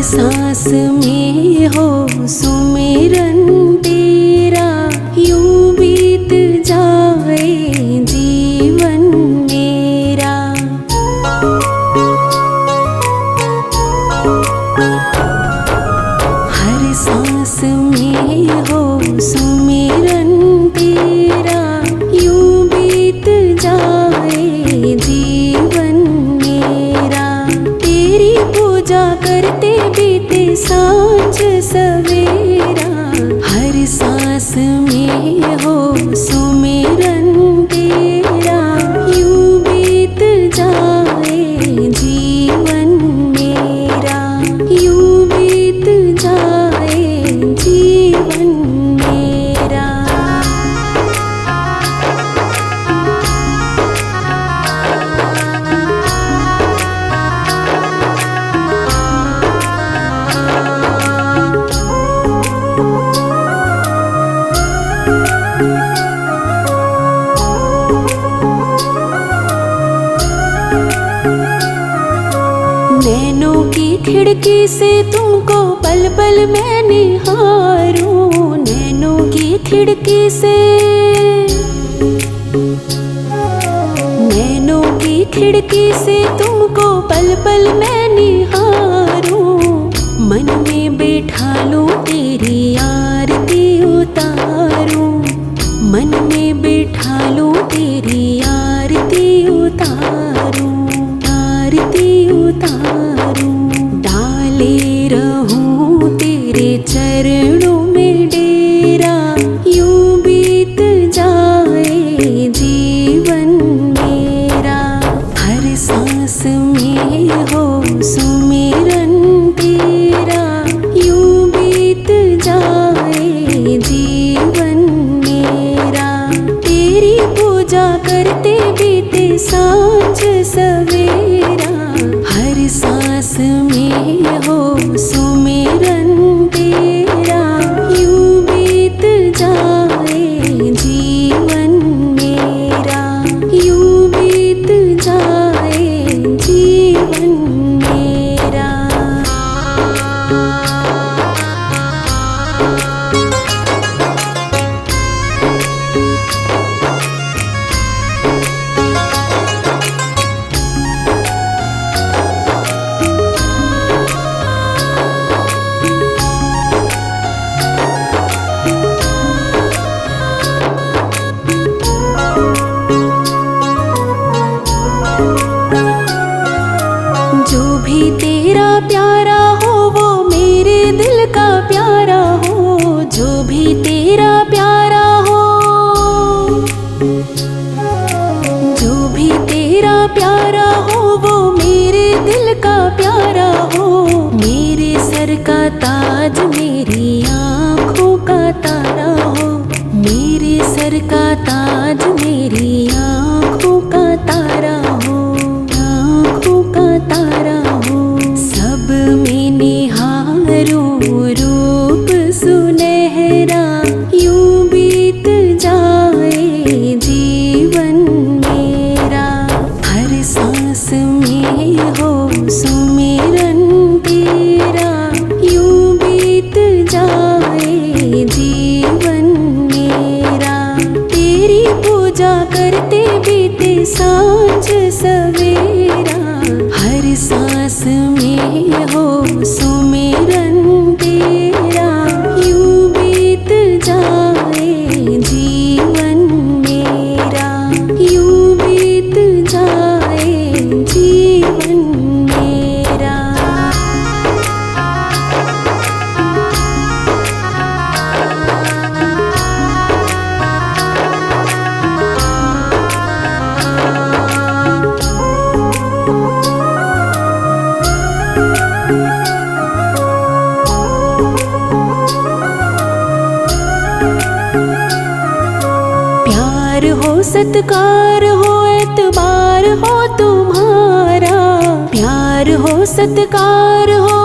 सांस में हो सुमिरन तेरा, यूं बीत जाए जीवन मेरा। हर सांस में हो सुमिरन तेरा, यूं बीत जाए जीवन मेरा। तेरी पूजा करते बीते सांझ सवेरा, हर सांस में हो सुमिरन तेरा, यूं बीत जाए जीवन मेरा, यूं बीत जाए जीवन मेरा। नैनों की खिड़की से तुमको पल पल मैं निहारूं, नैनों की खिड़की से, नैनों की खिड़की से तुमको पल पल मैं निहारूं। मन में बैठा लूं तेरी आरती उतारूं, मन में बैठा लूं तेरी आरती उतारूं, आरती उतारूं। डाले रहूं तेरे चरणों में डेरा, यूं बीत जाए जीवन मेरा। हर सांस में हो सुमिरन तेरा, यूं बीत जाए जीवन मेरा। तेरी पूजा करते बीते सांझ सवेरा, हर सांस में हो सुमिरन तेरा, यूं बीत जाए जीवन मेरा, यूं बीत जाए जीवन मेरा। जो भी तेरा प्यारा हो वो मेरे दिल का प्यारा हो, जो भी तेरा प्यारा हो, जो भी तेरा प्यारा हो वो मेरे दिल का प्यारा हो। मेरे सर का ताज मेरी आँखों का तारा हो, मेरे सर का ताज मेरी आँखों का तारा हो, आँखों का तारा हो। सब में निहारूं रूप सुनहरा, यूं बीत जाए जीवन मेरा। हर सांस में हो सुमिरन तेरा, यूं बीत जाए जीवन मेरा। तेरी पूजा करते बीते सांझ सवेरा, हर सांस में हो सुमिरन सत्कार हो एतबार हो तुम्हारा, प्यार हो सत्कार हो,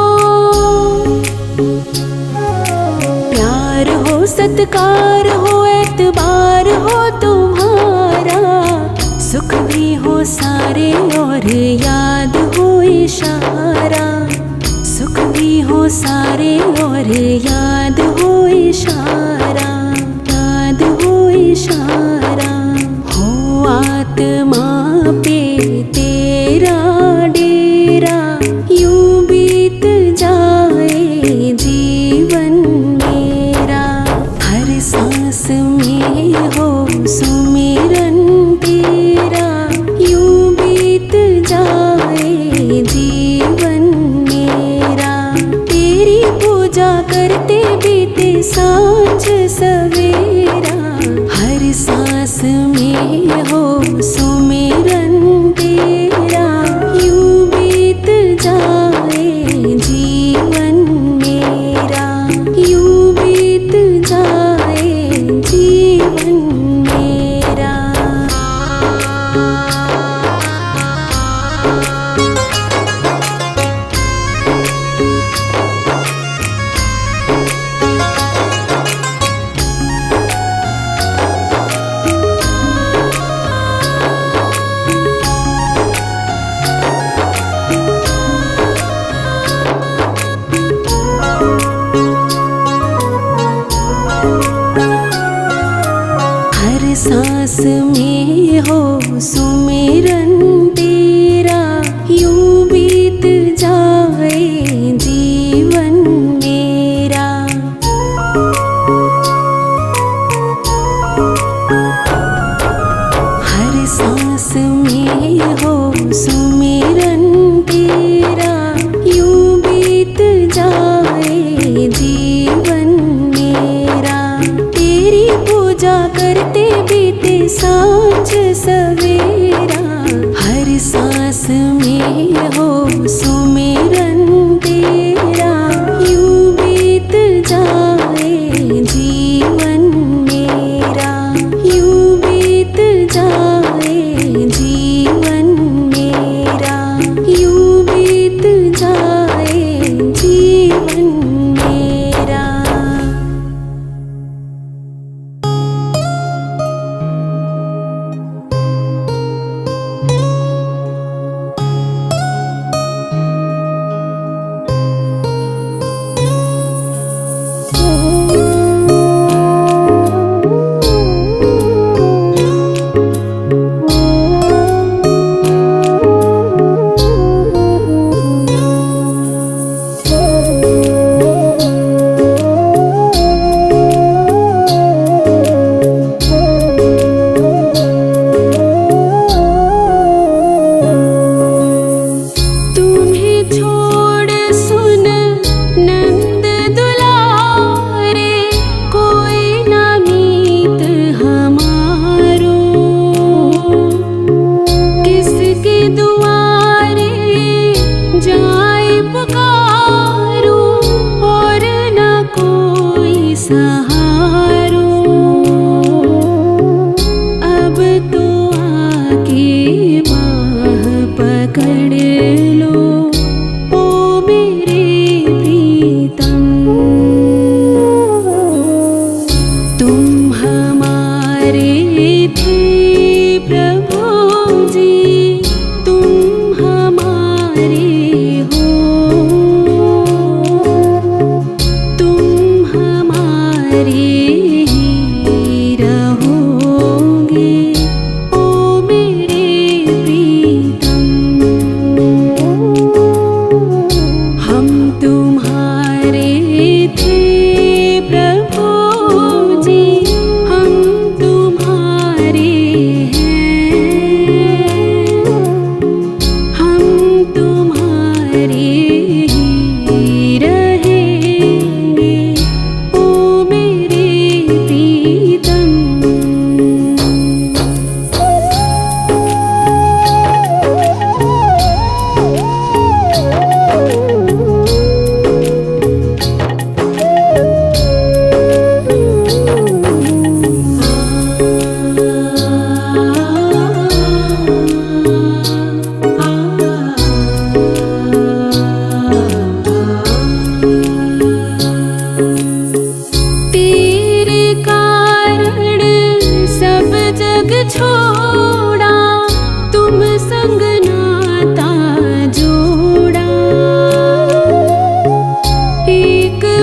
प्यार हो सत्कार हो एतबार हो तुम्हारा। सुख भी हो सारे और याद हो इशारा, सुख भी हो सारे और याद हो इशारा, याद हो इशारा। हो आत्मा पे तेरा डेरा, यूं बीत जाए जीवन मेरा। हर सांस में हो सुमिरन तेरा, यूं बीत जाए जीवन मेरा। तेरी पूजा करते बीते सांझ सवेरा, हर सांस में हो सुमिरन तेरा, यूं बीत जाए जीवन मेरा, यूं बीत जाए जीवन मेरा। हर सांस में हो सुमिरन तेरा, यूं बीत जाए जीवन मेरा। हर सांस में हो सुमिरन तेरा, यूं बीत जाए जीवन मेरा। तेरी पूजा करते बीते सांझ सवेरा, हर सांस में हो सुमिरन तेरा, यूं बीत जाए जीवन मेरा, यूं बीत जाए जीवन मेरा, यूं बीत जाए जीवन मेरा।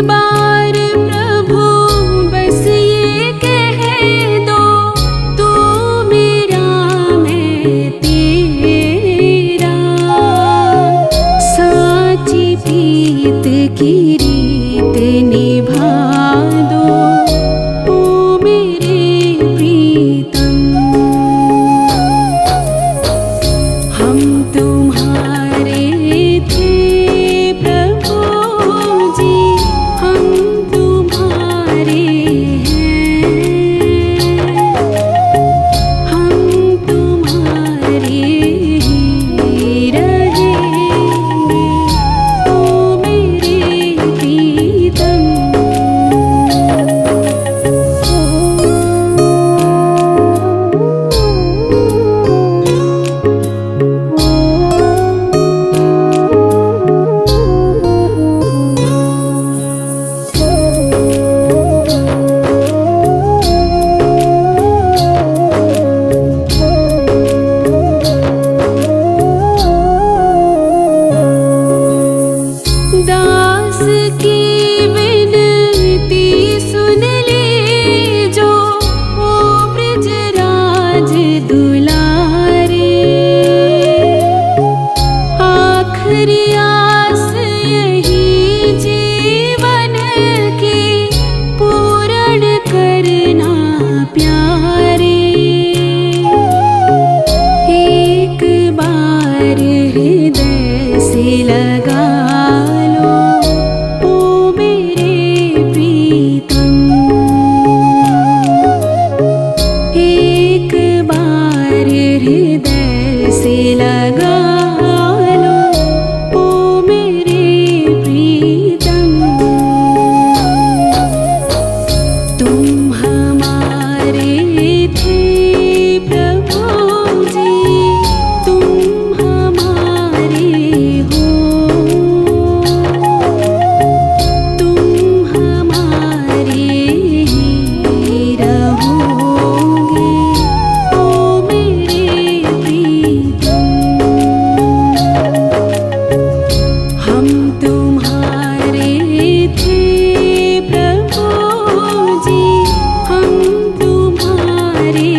बार प्रभु बस ये कह दो, तू मेरा मैं तेरा। साची प्रीत की रीत निभा दो, ओ मेरे प्रीतम। हम तुम्हारे थे प्रभु जी, हम तुम्हारे हैं, हम तुम्हारे ही रहेंगे, ओ मेरे प्रीतम। दास की विनती सुन लीजो, ओ ब्रजराज दुलारे। आखिरी आस यही जीवन की, पूर्ण करना प्यारे। एक बार हृदय से लगा लो, ओ मेरे प्रीतम। एक बार हृदय से लगा लो, ओ मेरे प्रीतम। तुम हमारे थे प्रभु जी, तुम हमारे हो, तुम हमारे ही रहोगे, ओ मेरे प्रीतम। हम तुम्हारे थे प्रभु जी, हम तुम्हारे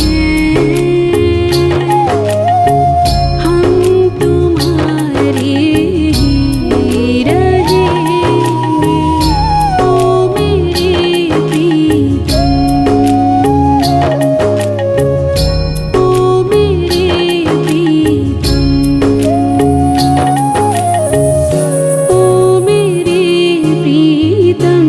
हैं, हम तुम्हारे ही रहेंगे, ओ मेरे प्रीतम, ओ मेरे प्रीतम, ओ मेरे प्रीतम।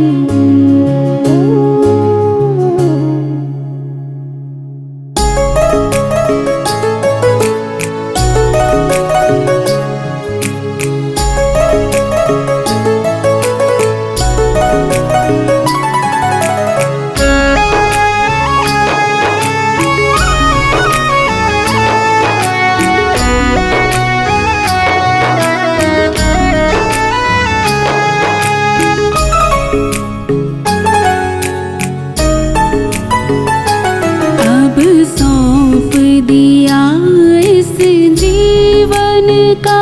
अब सौंप दिया इस जीवन का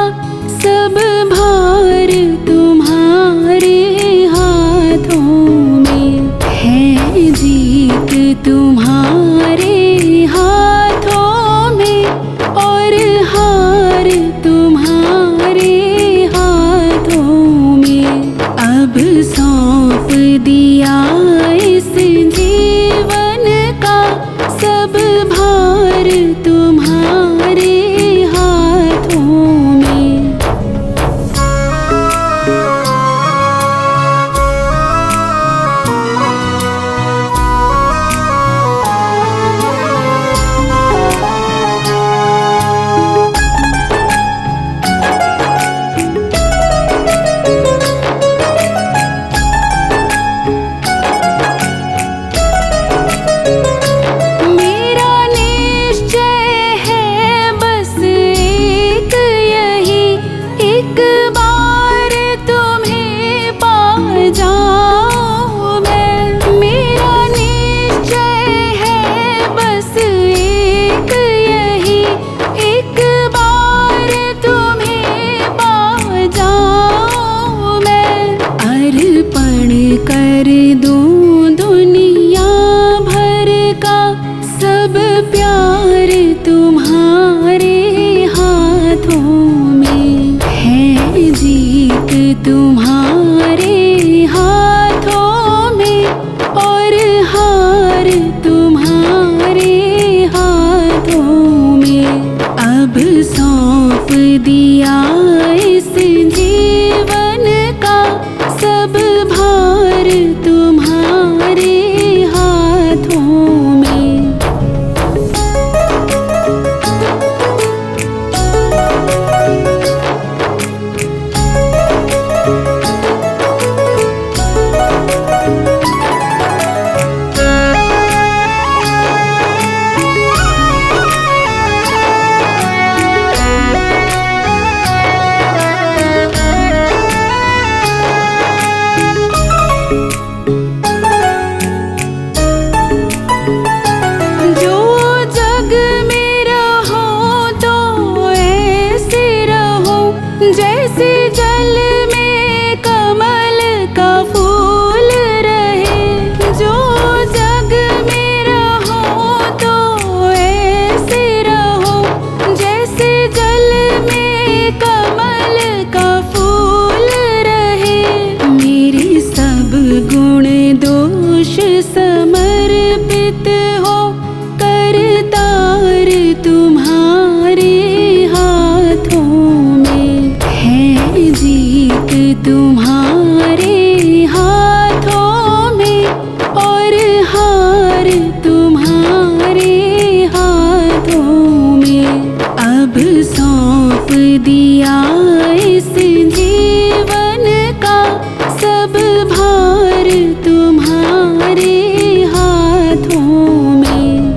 सब भार तुम्हारे हाथों में है। जीत तुम्हारे हाथों में और हार तुम्हारे हाथों में। अब सौंप दिया इस जीवन का सब भार तुम्हारे हाथों में। तुम्हारे हाथों में और हार तुम्हारे हाथों में। अब सौंप दिया इस जीवन का सब भार तुम्हारे हाथों में। जैसे जल में कमल का फूल रहे, जो जग में रहो तो ऐसे रहो। जैसे जल में कमल का फूल रहे, मेरे सब गुण दोष समर्पित हो करतार तुम्हारे हाथों में। है जीत तुम्हारे हाथों में और हार तुम्हारे हाथों में। अब सौंप दिया इस जीवन का सब भार तुम्हारे हाथों में।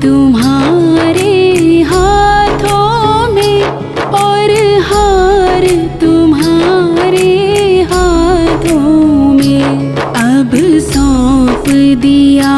तुम्हारे हाथों में और हार तुम्हारे हाथों में। अब सौंप दिया